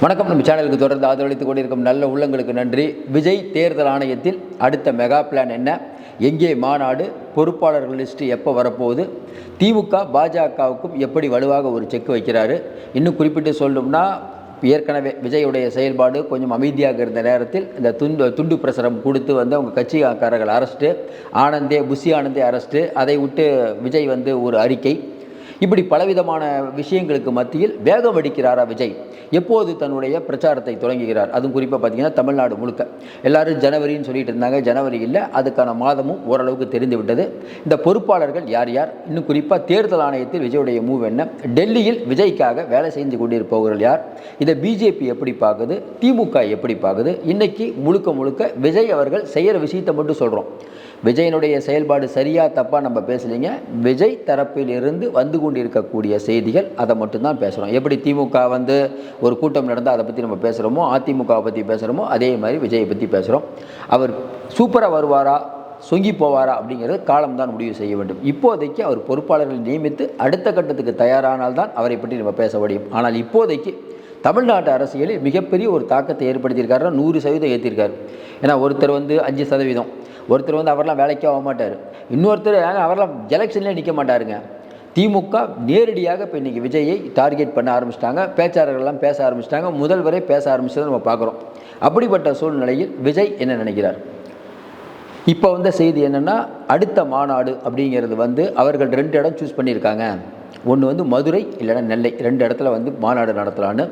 வணக்கம். நம்ம சேனலுக்கு தொடர்ந்து ஆதரவளித்துக் கொண்டிருக்கும் நல்ல உள்ளங்களுக்கு நன்றி. விஜய் தேர்தல் ஆணையத்தில் அடுத்த மெகா பிளான் என்ன, எங்கே மாநாடு, பொறுப்பாளர்கள் லிஸ்ட்டு எப்போ வரப்போகுது, திமுக பாஜகவுக்கும் எப்படி வலுவாக ஒரு செக் வைக்கிறாரு, இன்னும் குறிப்பிட்டு சொல்லணும்னா ஏற்கனவே விஜயுடைய செயல்பாடு கொஞ்சம் அமைதியாக இருந்த நேரத்தில் இந்த துண்டு பிரசுரம் கொடுத்து வந்து அவங்க கட்சிக்காரர்கள் அரெஸ்ட்டு, புஷி ஆனந்தே அரெஸ்ட்டு, அதை விட்டு விஜய் வந்து ஒரு அறிக்கை, இப்படி பலவிதமான விஷயங்களுக்கு மத்தியில் வேகம் அடிக்கிறாரா விஜய்? எப்போது தன்னுடைய பிரச்சாரத்தை தொடங்குகிறார்? அதுவும் குறிப்பாக பார்த்தீங்கன்னா தமிழ்நாடு முழுக்க எல்லாரும் ஜனவரின்னு சொல்லிட்டு இருந்தாங்க. ஜனவரி இல்லை, அதுக்கான மாதமும் ஓரளவுக்கு தெரிந்து விட்டது. இந்த பொறுப்பாளர்கள் யார் யார், இன்னும் குறிப்பாக தேர்தல் ஆணையத்தில் விஜயுடைய மூவ் என்ன, டெல்லியில் விஜய்க்காக வேலை செஞ்சு கொண்டிருப்பவர்கள் யார், இதை பிஜேபி எப்படி பார்க்குது, திமுக எப்படி பார்க்குது, இன்னைக்கு முழுக்க முழுக்க விஜய் அவர்கள் செய்கிற விஷயத்தை மட்டும் சொல்கிறோம். விஜயனுடைய செயல்பாடு சரியா தப்பா நம்ம பேசலைங்க. விஜய் தரப்பில் இருந்து வந்து கொண்டிருக்கக்கூடிய செய்திகள் அதை மட்டும்தான் பேசுகிறோம். எப்படி திமுக வந்து ஒரு கூட்டம் நடந்தால் அதை பற்றி நம்ம பேசுகிறோமோ, அதிமுகவை பற்றி பேசுகிறோமோ, அதே மாதிரி விஜயை பற்றி பேசுகிறோம். அவர் சூப்பராக வருவாரா, சொங்கி போவாரா அப்படிங்கிறது காலம்தான் முடிவு செய்ய வேண்டும். இப்போதைக்கு அவர் பொறுப்பாளர்களை நியமித்து அடுத்த கட்டத்துக்கு தயாரானால்தான் அவரை பற்றி நம்ம பேச முடியும். ஆனால் இப்போதைக்கு தமிழ்நாட்டு அரசியலில் மிகப்பெரிய ஒரு தாக்கத்தை ஏற்படுத்தியிருக்காருன்னா 100% ஏற்றிருக்காரு. ஏன்னா ஒருத்தர் வந்து 5%, ஒருத்தர் வந்து அவரெல்லாம் வேலைக்கே ஆக மாட்டார், இன்னொருத்தர் அவரெல்லாம் எலெக்ஷன்லேயே நிற்க மாட்டாருங்க. திமுக நேரடியாக இப்போ இன்றைக்கி விஜயை டார்கெட் பண்ண ஆரம்பிச்சிட்டாங்க. பேச்சாளர்கள்லாம் பேச ஆரம்பிச்சிட்டாங்க. முதல்வரை பேச ஆரம்பிச்சதை நம்ம பார்க்குறோம். அப்படிப்பட்ட சூழ்நிலையில் விஜய் என்ன நினைக்கிறார்? இப்போ வந்த செய்தி என்னென்னா, அடுத்த மாநாடு அப்படிங்கிறது வந்து அவர்கள் 2 இடம் சூஸ் பண்ணியிருக்காங்க. ஒன்று வந்து மதுரை, இல்லைன்னா நெல்லை, 2 இடத்துல வந்து மாநாடு நடத்தலான்னு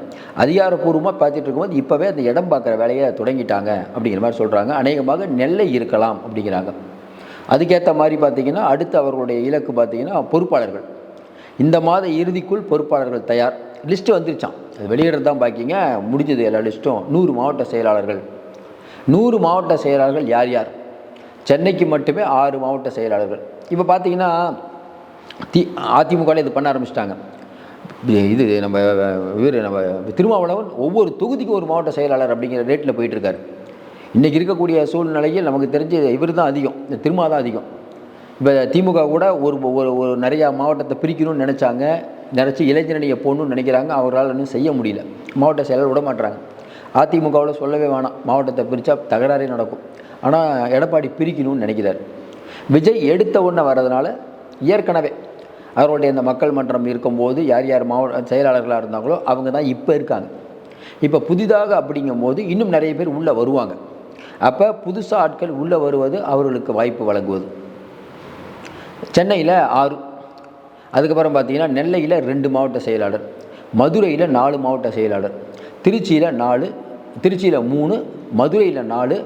அதிகாரப்பூர்வமாக பார்த்துட்டு இருக்கும்போது இப்போவே அந்த இடம் பார்க்குற வேலையை தொடங்கிட்டாங்க அப்படிங்கிற மாதிரி சொல்கிறாங்க. அநேகமாக நெல்லை இருக்கலாம் அப்படிங்கிறாங்க. அதுக்கேற்ற மாதிரி பார்த்திங்கன்னா அடுத்து அவர்களுடைய இலக்கு பார்த்திங்கன்னா பொறுப்பாளர்கள். இந்த மாத இறுதிக்குள் பொறுப்பாளர்கள் தயார். லிஸ்ட்டு வந்துருச்சான், அது வெளியிடுறது தான் பாக்கிங்க. முடிஞ்சது எல்லா லிஸ்ட்டும். 100 மாவட்ட செயலாளர்கள். 100 மாவட்ட செயலாளர்கள் யார் யார்? சென்னைக்கு மட்டுமே 6 மாவட்ட செயலாளர்கள். இப்போ பார்த்திங்கன்னா அதிமுகவில் இது பண்ண ஆரம்பிச்சிட்டாங்க. இது நம்ம திருமாவளவன் ஒவ்வொரு தொகுதிக்கும் ஒரு மாவட்ட செயலாளர் அப்படிங்கிற ரேட்டில் போயிட்டுருக்காரு. இன்றைக்கி இருக்கக்கூடிய சூழ்நிலையில் நமக்கு தெரிஞ்சு இவர் தான் அதிகம், இந்த திருமா தான் அதிகம். இப்போ திமுக கூட ஒரு நிறையா மாவட்டத்தை பிரிக்கணும்னு நினச்சி இளைஞரணியை போகணுன்னு நினைக்கிறாங்க. அவர்களால் இன்னும் செய்ய முடியல. மாவட்ட செயலாளர் விட மாட்டுறாங்க. அதிமுகவில் சொல்லவே வேணாம், மாவட்டத்தை பிரித்தா தகராறே நடக்கும். ஆனால் எடப்பாடி பிரிக்கணும்னு நினைக்கிறார். விஜய் எடுத்த உடனே வர்றதுனால ஏற்கனவே அவருடைய இந்த மக்கள் மன்றம் இருக்கும்போது யார் யார் மாவட்ட செயலாளர்களாக இருந்தாங்களோ அவங்க தான் இப்போ இருக்காங்க. இப்போ புதிதாக அப்படிங்கும்போது இன்னும் நிறைய பேர் உள்ளே வருவாங்க. அப்போ புதுசாக ஆட்கள் உள்ளே வருவது அவர்களுக்கு வாய்ப்பு வழங்குவது. சென்னையில் 6, அதுக்கப்புறம் பார்த்திங்கன்னா நெல்லையில் 2 மாவட்ட செயலாளர், மதுரையில் 4 மாவட்ட செயலாளர், திருச்சியில் 4, திருச்சியில் 3, மதுரையில் 4,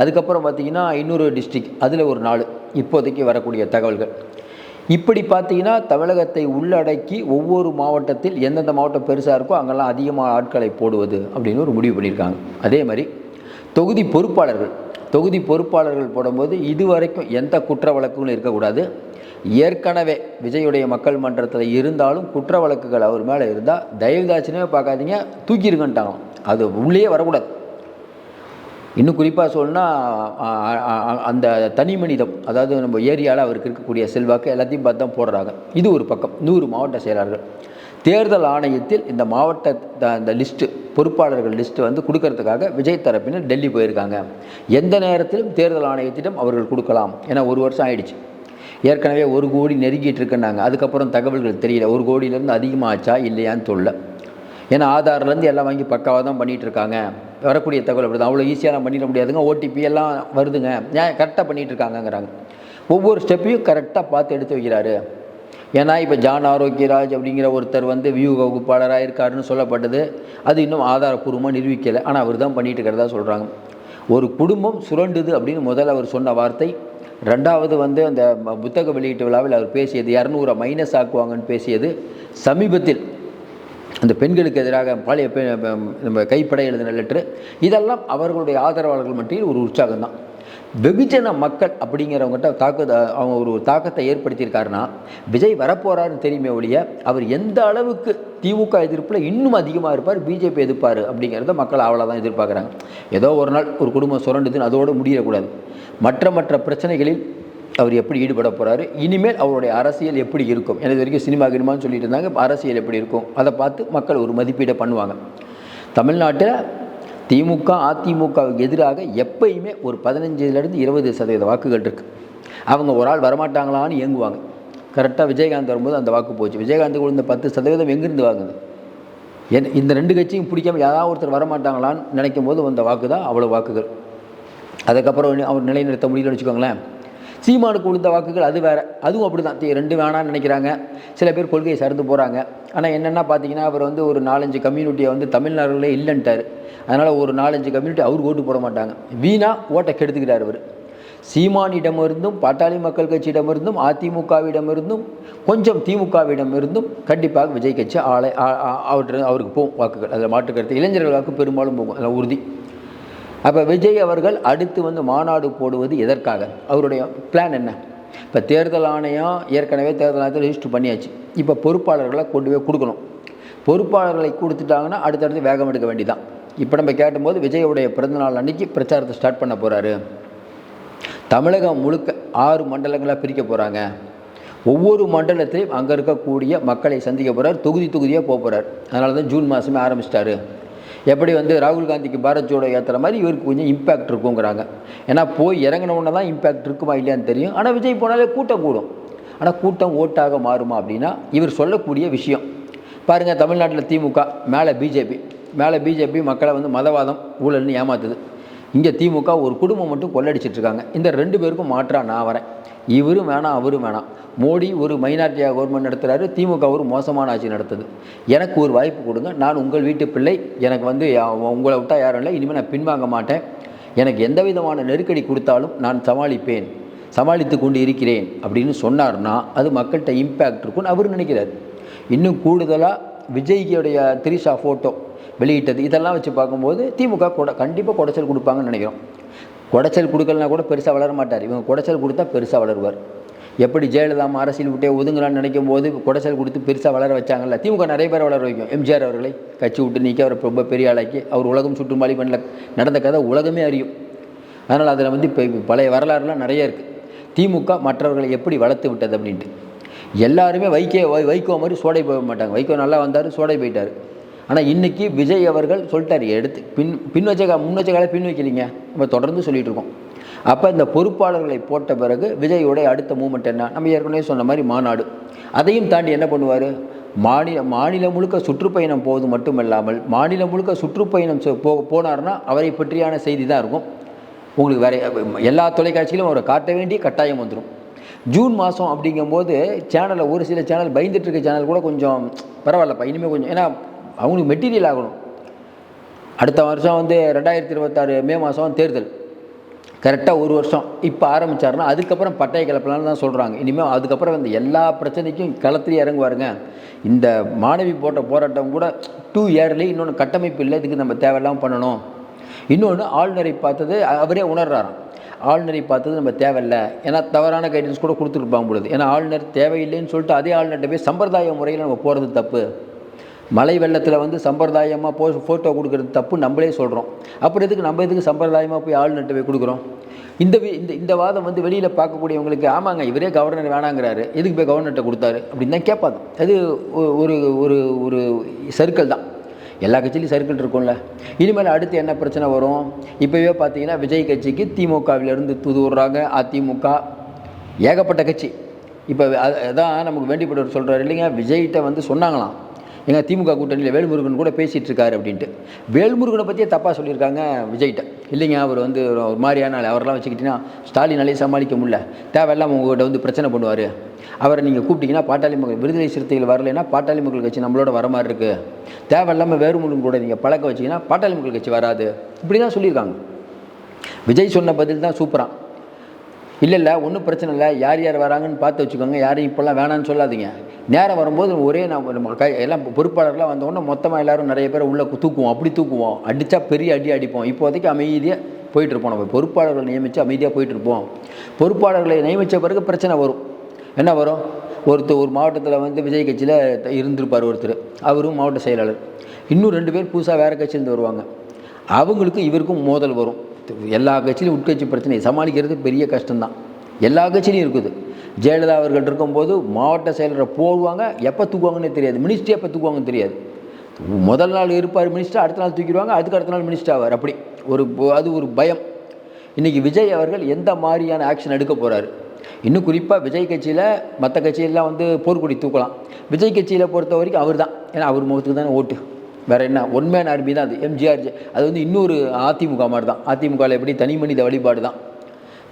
அதுக்கப்புறம் பார்த்திங்கன்னா இன்னொரு டிஸ்ட்ரிக்ட் அதில் ஒரு 4 இப்போதைக்கு வரக்கூடிய தகவல்கள். இப்படி பார்த்தீங்கன்னா தமிழகத்தை உள்ளடக்கி ஒவ்வொரு மாவட்டத்தில் எந்தெந்த மாவட்டம் பெருசாக இருக்கோ அங்கெல்லாம் அதிகமாக ஆட்களை போடுவது அப்படின்னு ஒரு முடிவு பண்ணியிருக்காங்க. அதே மாதிரி தொகுதி பொறுப்பாளர்கள் போடும்போது இதுவரைக்கும் எந்த குற்ற வழக்குகளும் இருக்கக்கூடாது. ஏற்கனவே விஜயுடைய மக்கள் மன்றத்தில் இருந்தாலும் குற்ற வழக்குகள் அவர் மேலே இருந்தால் தயவுதாட்சியமே பார்க்காதீங்க, தூக்கியிருக்கன்ட்டாங்க. அது உள்ளே வரக்கூடாது. இன்னும் குறிப்பாக சொல்லணும்னா அந்த தனி மனிதம், அதாவது நம்ம ஏரியாவில் அவருக்கு இருக்கக்கூடிய செல்வாக்கு எல்லாத்தையும் பார்த்து தான் போடுறாங்க. இது ஒரு பக்கம். 100 மாவட்ட செயலாளர்கள். தேர்தல் ஆணையத்தில் இந்த இந்த லிஸ்ட்டு, பொறுப்பாளர்கள் லிஸ்ட்டு வந்து கொடுக்கறதுக்காக விஜய் தரப்பினர் டெல்லி போயிருக்காங்க. எந்த நேரத்திலும் தேர்தல் ஆணையத்திடம் அவர்கள் கொடுக்கலாம். ஏன்னா 1 வருஷம் ஆயிடுச்சு. ஏற்கனவே 1 கோடி நெருங்கிட்டு இருக்குன்னாங்க. அதுக்கப்புறம் தகவல்கள் தெரியல 1 கோடியிலேருந்து அதிகமாக ஆச்சா இல்லையான்னு சொல்ல. ஏன்னா ஆதார்லேருந்து எல்லாம் வாங்கி பக்காவாக தான் பண்ணிகிட்டு இருக்காங்க. வரக்கூடிய தகவல் அப்படி தான், அவ்வளோ ஈஸியாக பண்ணிட முடியாதுங்க, ஓடிபி எல்லாம் வருதுங்க, கரெக்டாக பண்ணிகிட்டு இருக்காங்கங்கிறாங்க. ஒவ்வொரு ஸ்டெப்பையும் கரெக்டாக பார்த்து எடுத்து வைக்கிறாரு. ஏன்னா இப்போ ஜான் ஆரோக்கியராஜ் அப்படிங்கிற ஒருத்தர் வந்து வியூக வகுப்பாளராக இருக்காருன்னு சொல்லப்பட்டது. அது இன்னும் ஆதாரப்பூர்வமாக நிரூபிக்கலை. ஆனால் அவர் தான் பண்ணிகிட்டு இருக்கிறதா சொல்கிறாங்க. ஒரு குடும்பம் சுரண்டுது அப்படின்னு முதல்ல அவர் சொன்ன வார்த்தை. 2வது வந்து அந்த புத்தக வெளியீட்டு விழாவில் அவர் பேசியது 200 மைனஸ் ஆக்குவாங்கன்னு பேசியது. சமீபத்தில் அந்த பெண்களுக்கு எதிராக நம்ம கைப்பட எழுதின லெட்ரு, இதெல்லாம் அவர்களுடைய ஆதரவாளர்கள் மத்தியில் ஒரு உற்சாகம் தான். வெகுஜன மக்கள் அப்படிங்கிறவங்ககிட்ட அவங்க ஒரு தாக்கத்தை ஏற்படுத்தியிருக்காருன்னா விஜய் வரப்போகிறாருன்னு தெரியுமே ஒழிய அவர் எந்த அளவுக்கு திமுக எதிர்ப்பில் இன்னும் அதிகமாக இருப்பார், பிஜேபி எதிர்ப்பார் அப்படிங்கிறத மக்கள் அவ்வளோதான் எதிர்பார்க்குறாங்க. ஏதோ ஒரு நாள் ஒரு குடும்பம் சுரண்டுதுன்னு அதோடு முடியக்கூடாது. மற்ற பிரச்சனைகளில் அவர் எப்படி ஈடுபட போகிறாரு, இனிமேல் அவருடைய அரசியல் எப்படி இருக்கும். எனக்கு வரைக்கும் சினிமா கினிமான்னு சொல்லிட்டு இருந்தாங்க. அரசியல் எப்படி இருக்கும் அதை பார்த்து மக்கள் ஒரு மதிப்பீடை பண்ணுவாங்க. தமிழ்நாட்டில் திமுக அதிமுகவுக்கு எதிராக எப்பயுமே ஒரு 15லேருந்து 20% வாக்குகள் இருக்குது. அவங்க ஒரு ஆள் வரமாட்டாங்களான்னு இயங்குவாங்க. கரெக்டாக விஜயகாந்த் வரும்போது அந்த வாக்கு போச்சு. விஜயகாந்துக்கு இந்த 10% எங்கேருந்து வாங்குது? இந்த 2 கட்சியும் பிடிக்காம யாராவது ஒருத்தர் வரமாட்டாங்களான்னு நினைக்கும் போது வந்த வாக்கு தான் அவ்வளோ வாக்குகள். அதுக்கப்புறம் அவர் நிலைநிறுத்த முடியலன்னு வச்சுக்கோங்களேன். சீமானுக்கு கொடுத்த வாக்குகள் அது வேறு, அதுவும் அப்படி தான். 2 வேணான்னு நினைக்கிறாங்க, சில பேர் கொள்கையை சார்ந்து போகிறாங்க. ஆனால் என்னென்னா பார்த்தீங்கன்னா, அவர் வந்து ஒரு 4-5 கம்யூனிட்டியை வந்து தமிழ்நாடுகளே இல்லைன்ட்டார். அதனால் ஒரு 4-5 கம்யூனிட்டி அவர் ஓட்டு போட மாட்டாங்க, வீணாக ஓட்டை கெடுத்துக்கிறார் அவர். சீமானிடமிருந்தும் பாட்டாளி மக்கள் கட்சியிடமிருந்தும் அதிமுகவிடமிருந்தும் கொஞ்சம் திமுகவிடமிருந்தும் கண்டிப்பாக விஜய் கட்சி அவருக்கு போகும் வாக்குகள். அதில் மாற்றுக்கருத்து. இளைஞர்கள் வாக்கு பெரும்பாலும் போகும், அதில் உறுதி. அப்போ விஜய் அவர்கள் அடுத்து வந்து மாநாடு போடுவது எதற்காக? அவருடைய பிளான் என்ன? இப்போ தேர்தல் ஆணையம் ஏற்கனவே தேர்தல் ஆணையத்தில் ரிஜிஸ்டர் பண்ணியாச்சு. இப்போ பொறுப்பாளர்களை கொண்டு போய் கொடுக்கணும். பொறுப்பாளர்களை கொடுத்துட்டாங்கன்னா அடுத்தடுத்து வேகம் எடுக்க வேண்டிதான். இப்போ நம்ம கேட்டும்போது விஜயோடைய பிறந்தநாள் அன்னைக்கு பிரச்சாரத்தை ஸ்டார்ட் பண்ண போகிறாரு. தமிழகம் முழுக்க 6 மண்டலங்களாக பிரிக்க போகிறாங்க. ஒவ்வொரு மண்டலத்திலையும் அங்கே இருக்கக்கூடிய மக்களை சந்திக்க போகிறார். தொகுதியாக போக போகிறார். அதனால தான் ஜூன் மாதமே ஆரம்பிச்சிட்டாரு. எப்படி வந்து ராகுல் காந்திக்கு பாரத் ஜோடோ ஏற்றுற மாதிரி இவருக்கு கொஞ்சம் இம்பேக்ட் இருக்குங்கிறாங்க. ஏன்னா போய் இறங்கினவுடனே தான் இம்பேக்ட் இருக்குமா இல்லையான்னு தெரியும். ஆனால் விஜய் போனாலே கூட்டம் கூடும். ஆனால் கூட்டம் ஓட்டாக மாறுமா அப்படின்னா இவர் சொல்லக்கூடிய விஷயம் பாருங்கள். தமிழ்நாட்டில் திமுக, மேலே பிஜேபி மக்களை வந்து மதவாதம் ஊழல்னு ஏமாத்துது. இங்கே திமுக ஒரு குடும்பம் மட்டும் கொள்ளடிச்சிட்ருக்காங்க. இந்த 2 பேருக்கும் மாற்றா நான் வரேன். இவரும் வேணாம் அவரும் வேணாம். மோடி ஒரு மைனாரிட்டியாக கவர்மெண்ட் நடத்துகிறாரு, திமுக ஒரு மோசமான ஆட்சி நடத்துது. எனக்கு ஒரு வாய்ப்பு கொடுங்க, நான் உங்கள் வீட்டு பிள்ளை, எனக்கு வந்து உங்களை விட்டால் யாரும் இல்லை, இனிமேல் நான் பின்வாங்க மாட்டேன், எனக்கு எந்த விதமான நெருக்கடி கொடுத்தாலும் நான் சமாளித்து கொண்டு இருக்கிறேன் அப்படின்னு சொன்னார்னா அது மக்கள்கிட்ட இம்பேக்ட் இருக்கும்னு அவர் நினைக்கிறார். இன்னும் கூடுதலாக விஜய்க்குடைய திரிஷா ஃபோட்டோ வெளியிட்டது இதெல்லாம் வச்சு பார்க்கும்போது திமுக கண்டிப்பாக குடைச்சல் கொடுப்பாங்கன்னு நினைக்கிறோம். குடைச்சல் கொடுக்கலனா கூட பெருசாக வளர மாட்டார். இவங்க குடைச்சல் கொடுத்தா பெருசாக வளருவார். எப்படி ஜெயலலிதா அரசியல் விட்டே ஒதுங்கலான்னு நினைக்கும் போது குடைச்சல் கொடுத்து பெருசாக வளர வச்சாங்கல்ல, திமுக நிறைய பேர் வளர வைக்கும். எம்ஜிஆர் அவர்களை கட்சி விட்டு நீக்கி அவர் ரொம்ப பெரிய ஆளாக்கி அவர் உலகம் சுற்றுமாலி பண்ணல நடந்த கதை உலகமே அறியும். அதனால் அதில் வந்து இப்போ பழைய வரலாறுலாம் நிறைய இருக்குது. திமுக மற்றவர்களை எப்படி வளர்த்து விட்டது அப்படின்ட்டு. எல்லாருமே வைகோ மாதிரி சோடை போக மாட்டாங்க. வைகோ நல்லா வந்தார், சோடை போயிட்டார். ஆனால் இன்றைக்கி விஜய் அவர்கள் சொல்லிட்டார், எடுத்து முன் வச்ச காலை பின் வைக்கலிங்க, நம்ம தொடர்ந்து சொல்லிகிட்டு இருக்கோம். அப்போ இந்த பொறுப்பாளர்களை போட்ட பிறகு விஜயோடைய அடுத்த மூமெண்ட் என்ன? நம்ம ஏற்கனவே சொன்ன மாதிரி மாநாடு. அதையும் தாண்டி என்ன பண்ணுவார்? மாநிலம் முழுக்க சுற்றுப்பயணம் போவது மட்டுமல்லாமல் மாநிலம் முழுக்க சுற்றுப்பயணம் போனார்னா அவரை பற்றியான செய்தி தான் இருக்கும். உங்களுக்கு வேறு எல்லா தொலைக்காட்சியிலும் அவரை காட்ட வேண்டிய கட்டாயம் வந்துடும். ஜூன் மாதம் அப்படிங்கும்போது சேனலில் ஒரு சில சேனல் பயந்துட்டு இருக்க சேனல் கூட கொஞ்சம் பரவாயில்லப்பா, இனிமேல் கொஞ்சம், ஏன்னா அவங்களுக்கு மெட்டீரியல் ஆகணும். அடுத்த வருஷம் வந்து 2026 மே மாதம் தேர்தல், கரெக்டாக ஒரு வருஷம் இப்போ ஆரம்பித்தாருன்னா அதுக்கப்புறம் பட்டையை கிளப்பலான்னு தான் சொல்கிறாங்க. இனிமேல் அதுக்கப்புறம் வந்து எல்லா பிரச்சனைக்கும் களத்திலே இறங்குவாருங்க. இந்த மாணவி போட்ட போராட்டம் கூட 2 இயர்லி இன்னொன்று கட்டமைப்பு இல்லை, இதுக்கு நம்ம தேவையில்லாமல் பண்ணணும். இன்னொன்று ஆளுநரை பார்த்தது அவரே உணர்றாராம். ஆளுநரை பார்த்தது நம்ம தேவையில்லை, ஏன்னா தவறான கைடன்ஸ் கூட கொடுத்துருப்பாங்க பொழுது. ஏன்னா ஆளுநர் தேவையில்லைன்னு சொல்லிட்டு அதே ஆளுநர்கிட்ட போய் சம்பிரதாய முறையில் நம்ம போகிறது தப்பு. மழை வெள்ளத்தில் வந்து சம்பிரதாயமாக ஃபோட்டோ கொடுக்குறது தப்பு நம்மளே சொல்கிறோம். அப்புறம் எதுக்கு சம்பிரதாயமாக போய் ஆளுநர்கிட்ட போய் கொடுக்குறோம்? இந்த வாதம் வந்து வெளியில் பார்க்கக்கூடியவங்களுக்கு ஆமாங்க இவரே கவர்னர் வேணாங்கிறாரு, எதுக்கு போய் கவர்னர்கிட்ட கொடுத்தாரு அப்படின்னு தான் கேட்பாங்க. அது ஒரு ஒரு ஒரு சர்க்கிள் தான். எல்லா கட்சியிலையும் சர்க்கிள் இருக்கும்ல. இனிமேல் அடுத்து என்ன பிரச்சனை வரும்? இப்போவே பார்த்தீங்கன்னா விஜய் கட்சிக்கு திமுகவிலேருந்து தூதுறாங்க, அதிமுக ஏகப்பட்ட கட்சி. இப்போ அதான் நமக்கு வேண்டிப்பட்டவர் சொல்கிறார் இல்லைங்க, விஜய்கிட்ட வந்து சொன்னாங்களாம், எங்கள் திமுக கூட்டணியில் வேல்முருகன் கூட பேசிகிட்டு இருக்காரு அப்படின்ட்டு. வேல்முருகனை பற்றியே தப்பாக சொல்லியிருக்காங்க விஜய்கிட்ட. இல்லைங்க அவர் வந்து ஒரு மாதிரியான அவரெல்லாம் வச்சுக்கிட்டிங்கன்னா ஸ்டாலினாலே சமாளிக்க முடியல, தேவையில்லாமல் உங்கள்கிட்ட வந்து பிரச்சனை பண்ணுவார், அவரை நீங்கள் கூப்பிட்டிங்கன்னா பாட்டாளி மக்கள் விடுதலை சிறுத்தைகள் வரலைன்னா பாட்டாளி மக்கள் கட்சி நம்மளோட வர மாதிரி இருக்குது, தேவையில்லாமல் வேல்முருகன் கூட நீங்கள் பழக்க வச்சிங்கன்னா பாட்டாளி மக்கள் கட்சி வராது, இப்படி தான் சொல்லியிருக்காங்க. விஜய் சொன்ன பதில் தான் சூப்பராக. இல்லை ஒன்றும் பிரச்சனை இல்லை, யார் வராங்கன்னு பார்த்து வச்சுக்கோங்க, யாரையும் இப்போல்லாம் வேணான்னு சொல்லாதீங்க, நேரம் வரும்போது ஒரே நம்ம எல்லாம் பொறுப்பாளர்லாம் வந்தோடனே மொத்தமாக எல்லோரும் நிறைய பேரை உள்ளே தூக்குவோம், அப்படி தூக்குவோம், அடித்தா பெரிய அடிப்போம். இப்போதைக்கு அமைதியாக போயிட்டுருப்போம். நம்ம பொறுப்பாளர்களை நியமித்து அமைதியாக போயிட்டுருப்போம். பொறுப்பாளர்களை நியமித்த பிறகு பிரச்சனை வரும். என்ன வரும்? ஒரு மாவட்டத்தில் வந்து விஜய் கட்சியில் இருந்திருப்பார் ஒருத்தர், அவரும் மாவட்ட செயலாளர், இன்னும் 2 பேர் புதுசாக வேறு கட்சியிலேருந்து வருவாங்க, அவங்களுக்கும் இவருக்கும் மோதல் வரும். எல்லா கட்சியிலும் உட்கட்சி பிரச்சனையை சமாளிக்கிறது பெரிய கஷ்டம்தான். எல்லா கட்சியிலையும் இருக்குது. ஜெயலலிதா அவர்கள் இருக்கும்போது மாவட்ட செயலரை போடுவாங்க, எப்போ தூக்குவாங்கன்னு தெரியாது, மினிஸ்ட்ரி எப்போ தூக்குவாங்கன்னு தெரியாது. முதல் நாள் இருப்பார் மினிஸ்டர், அடுத்த நாள் தூக்கிடுவாங்க, அதுக்கு அடுத்த நாள் மினிஸ்டர் ஆவார். அப்படி அது ஒரு பயம். இன்றைக்கி விஜய் அவர்கள் எந்த மாதிரியான ஆக்ஷன் எடுக்க போகிறாரு? இன்னும் குறிப்பாக விஜய் கட்சியில் மற்ற கட்சியெல்லாம் போர்க்கொடி தூக்கலாம். விஜய் கட்சியில் பொறுத்த வரைக்கும் அவர் தான். ஏன்னா அவர் முகத்துக்கு தானே ஓட்டு, வேறு என்ன, ஒன் மேன் ஆர்மி தான் அது. எம்ஜிஆர் அது இன்னொரு அதிமுக மாதிரி தான். அதிமுகவில் எப்படி தனி மனித வழிபாடு தான்.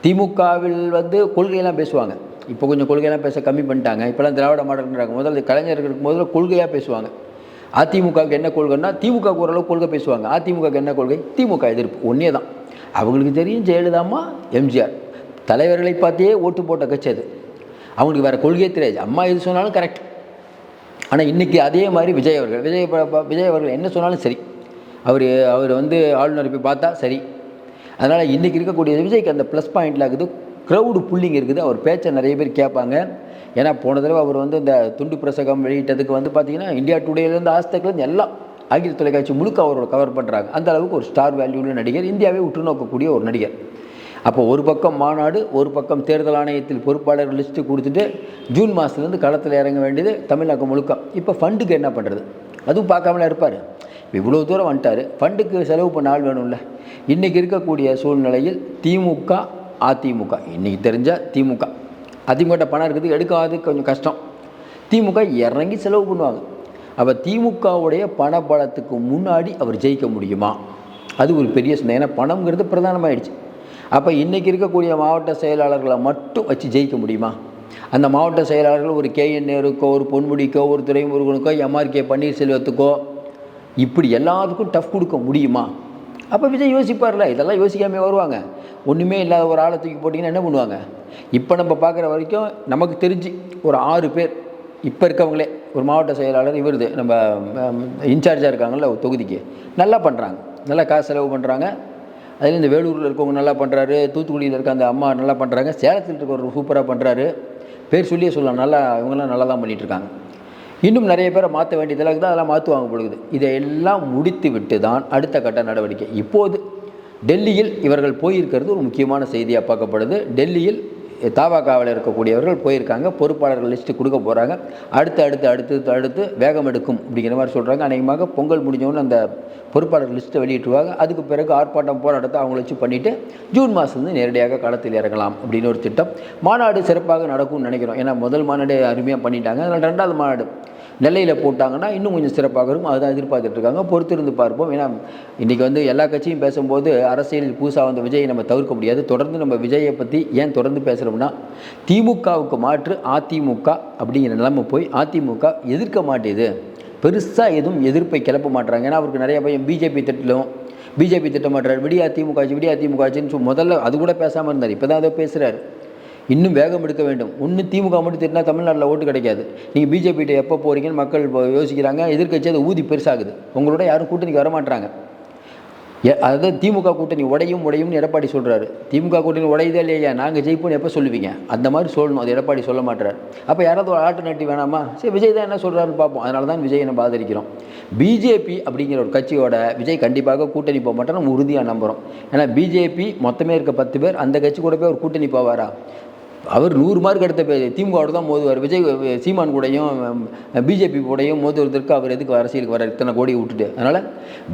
திமுகவில் கொள்கையெல்லாம் பேசுவாங்க. இப்போ கொஞ்சம் கொள்கையெல்லாம் பேச கம்மி பண்ணிட்டாங்க. இப்போலாம் திராவிட மாடல்ன்றாங்க. முதல்ல கலைஞர்களுக்கு முதல்ல கொள்கையாக பேசுவாங்க. அதிமுகவுக்கு என்ன கொள்கைன்னா திமுகவுக்கு ஓரளவு கொள்கை பேசுவாங்க. அதிமுகவுக்கு என்ன கொள்கை? திமுக எதிர்ப்பு. ஒன்றே தான். அவங்களுக்கு தெரியும் ஜெயலலிதாம்மா, எம்ஜிஆர் தலைவர்களை பார்த்தே ஓட்டு போட்ட கட்சி அது. அவங்களுக்கு வேறு கொள்கையே தெரியாது. அம்மா எது சொன்னாலும் கரெக்ட். ஆனால் இன்றைக்கி அதே மாதிரி விஜய் அவர்கள் என்ன சொன்னாலும் சரி. அவர் ஆளுநரை போய் பார்த்தா சரி. அதனால் இன்றைக்கி இருக்கக்கூடிய விஜய்க்கு அந்த ப்ளஸ் பாயிண்டில் இருக்குது, க்ரௌடு புல்லிங் இருக்குது. அவர் பேச்சை நிறைய பேர் கேட்பாங்க. ஏன்னா போன தடவை அவர் இந்த துண்டு பிரசங்கம் வெளியிட்டதுக்கு பார்த்திங்கன்னா இந்தியா டுடேலேருந்து ஆஸ்தக்லேருந்து எல்லாம் ஆங்கில தொலைக்காட்சி முழுக்க அவரோட கவர் பண்ணுறாங்க. அந்த அளவுக்கு ஒரு ஸ்டார் வேல்யூன்னு நடிகர், இந்தியாவே உற்று நோக்கக்கூடிய ஒரு நடிகர். அப்போ ஒரு பக்கம் மாநாடு, ஒரு பக்கம் தேர்தல் ஆணையத்தில் பொறுப்பாளர்கள் லிஸ்ட்டு கொடுத்துட்டு ஜூன் மாதத்துலேருந்து களத்தில் இறங்க வேண்டியது தமிழ்நாடு முழுக்க. இப்போ ஃபண்டுக்கு என்ன பண்ணுறது? அதுவும் பார்க்காமல இருப்பார். இப்போ இவ்வளோ தூரம் வந்துட்டார், ஃபண்டுக்கு செலவு பண்ண ஆள் வேணும்ல. இன்றைக்கி இருக்கக்கூடிய சூழ்நிலையில் திமுக, அதிமுக, இன்றைக்கி தெரிஞ்சால் அதிமுக பணம் இருக்குது, எடுக்காது கொஞ்சம் கஷ்டம். திமுக இறங்கி செலவு பண்ணுவாங்க. அப்போ திமுகவுடைய பணபலத்துக்கு முன்னாடி அவர் ஜெயிக்க முடியுமா? அது ஒரு பெரிய சொன்ன. ஏன்னா பணம்ங்கிறது பிரதானமாகிடுச்சு. அப்போ இன்றைக்கி இருக்கக்கூடிய மாவட்ட செயலாளர்களை மட்டும் வச்சு ஜெயிக்க முடியுமா? அந்த மாவட்ட செயலாளர்கள் ஒரு கேஎன் நேருக்கோ, ஒரு பொன்முடிக்கோ, ஒரு துரைமுருகனுக்கோ, எம்ஆர்கே பன்னீர்செல்வத்துக்கோ இப்படி எல்லாத்துக்கும் டஃப் கொடுக்க முடியுமா? அப்போ விஜய் யோசிப்பார்ல. இதெல்லாம் யோசிக்காமல் வருவாங்க. ஒன்றுமே இல்லாத ஒரு ஆளை தூக்கி போட்டிங்கன்னா என்ன பண்ணுவாங்க? இப்போ நம்ம பார்க்குற வரைக்கும் நமக்கு தெரிஞ்சு ஒரு 6 பேர் இப்போ இருக்கவங்களே, ஒரு மாவட்ட செயலாளர் இவருது நம்ம இன்சார்ஜாக இருக்காங்கள்ல ஒரு தொகுதிக்கு, நல்லா பண்ணுறாங்க, நல்லா காசு செலவு பண்ணுறாங்க. அதில் இந்த வேலூரில் இருக்கவங்க நல்லா பண்ணுறாரு, தூத்துக்குடியில் இருக்க அந்த அம்மா நல்லா பண்ணுறாங்க, சேலத்தில் இருக்க ஒரு சூப்பராக பண்ணுறாரு. பேர் சொல்லியே சொல்லலாம், நல்லா இவங்கெல்லாம் நல்லா தான் பண்ணிகிட்ருக்காங்க. இன்னும் நிறைய பேரை மாற்ற வேண்டியதில் தான், அதெல்லாம் மாற்றுவாங்க பொழுது. இதையெல்லாம் முடித்து விட்டு தான் அடுத்த கட்ட நடவடிக்கை. இப்போது டெல்லியில் இவர்கள் போயிருக்கிறது ஒரு முக்கியமான செய்தியாக பார்க்கப்படுது. டெல்லியில் தாவாக்காவில் இருக்கக்கூடியவர்கள் போயிருக்காங்க, பொறுப்பாளர்கள் லிஸ்ட்டு கொடுக்க போகிறாங்க. அடுத்து வேகம் எடுக்கும் அப்படிங்கிற மாதிரி சொல்கிறாங்க. அநேகமாக பொங்கல் முடிஞ்சவொன்னு அந்த பொறுப்பாளர்கள் லிஸ்ட்டை வெளியிட்டுருவாங்க. அதுக்கு பிறகு ஆர்ப்பாட்டம் போராட்டத்தை அவங்கள வச்சு பண்ணிவிட்டு ஜூன் மாதம் நேரடியாக களத்தில் இறங்கலாம் அப்படின்னு ஒரு திட்டம். மாநாடு சிறப்பாக நடக்கும்னு நினைக்கிறோம். ஏன்னா முதல் மாநாடு அருமையாக பண்ணிட்டாங்க. அதனால் 2வது மாநாடு நெல்லையில் போட்டாங்கன்னா இன்னும் கொஞ்சம் சிறப்பாக இருக்கும். அதுதான் எதிர்பார்த்துட்ருக்காங்க. பொறுத்திருந்து பார்ப்போம். ஏன்னா இன்றைக்கி எல்லா கட்சியும் பேசும்போது அரசியலில் புதுசாக விஜயை நம்ம தவிர்க்க முடியாது. தொடர்ந்து நம்ம விஜயை பற்றி ஏன் தொடர்ந்து பேசுகிறோம்னா, திமுகவுக்கு மாற்று அதிமுக அப்படிங்கிற நிலைமை போய் அதிமுக எதிர்க்க மாட்டேது, பெருசாக எதுவும் எதிர்ப்பை கிளப்ப மாட்டுறாங்க. ஏன்னா அவருக்கு நிறைய பையன் பிஜேபி திட்டம் மாட்டுறாரு. விடியா திமுக ஆச்சுன்னு முதல்ல அது கூட பேசாமல் இருந்தார். இப்போ தான் அதை பேசுகிறாரு. இன்னும் வேகம் எடுக்க வேண்டும். ஒன்று திமுக மட்டும் திட்டினா தமிழ்நாட்டில் ஓட்டு கிடைக்காது. நீங்கள் பிஜேபிகிட்ட எப்போ போகிறீங்கன்னு மக்கள் யோசிக்கிறாங்க. எதிர்க்கட்சி அது ஊதி பெருசாகுது. உங்களோட யாரும் கூட்டணிக்கு வரமாட்டாங்க. அதாவது திமுக கூட்டணி உடையும்னு எடப்பாடி சொல்கிறாரு. திமுக கூட்டணி உடையதே இல்லையா, நாங்கள் ஜெயிப்போன்னு எப்போ சொல்லுவீங்க? அந்த மாதிரி சொல்லணும். அது எடப்பாடி சொல்ல மாட்டார். அப்போ யாராவது ஒரு ஆல்டர்னேட்டிவ் வேணாமா? சரி, விஜய் தான் என்ன சொல்கிறாருன்னு பார்ப்போம். அதனால தான் விஜய் நம்ம ஆதரிக்கிறோம். பிஜேபி அப்படிங்கிற ஒரு கட்சியோட விஜய் கண்டிப்பாக கூட்டணி போக மாட்டோம், நம்ம உறுதியாக நம்புகிறோம். ஏன்னா பிஜேபி மொத்தமே இருக்க 10 பேர், அந்த கட்சி கூட போய் ஒரு கூட்டணி போவாரா? அவர் 100 மார்க் எடுத்த திமுகவோட தான் மோதுவார். விஜய் சீமான் கூடையும் பிஜேபி கூடையும் மோதுவதற்கு அவர் எதுக்கு அரசியலுக்கு வர இத்தனை கோடியை விட்டுட்டு? அதனால்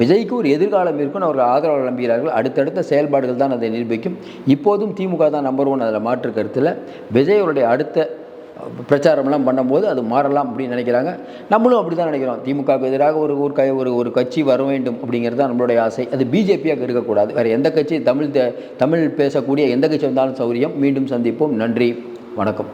விஜய்க்கு ஒரு எதிர்காலம் இருக்குன்னு அவர்கள் ஆதரவாளர் நம்புகிறார்கள். அடுத்தடுத்த செயல்பாடுகள் தான் அதை நிரூபிக்கும். இப்போதும் திமுக தான் நம்பர் 1, அதில் மாற்று கருத்தில். விஜய் அவருடைய அடுத்த பிரச்சாரம்லாம் பண்ணும்போது அது மாறலாம் அப்படின்னு நினைக்கிறாங்க. நம்மளும் அப்படி தான் நினைக்கிறோம். திமுகவுக்கு எதிராக ஒரு கட்சி வர வேண்டும் அப்படிங்கிறது தான் நம்மளுடைய ஆசை. அது பிஜேபியாக இருக்கக்கூடாது. வேறு எந்த கட்சி தமிழ் பேசக்கூடிய எந்த கட்சி வந்தாலும் சௌரியம். மீண்டும் சந்திப்போம். நன்றி, வணக்கம்.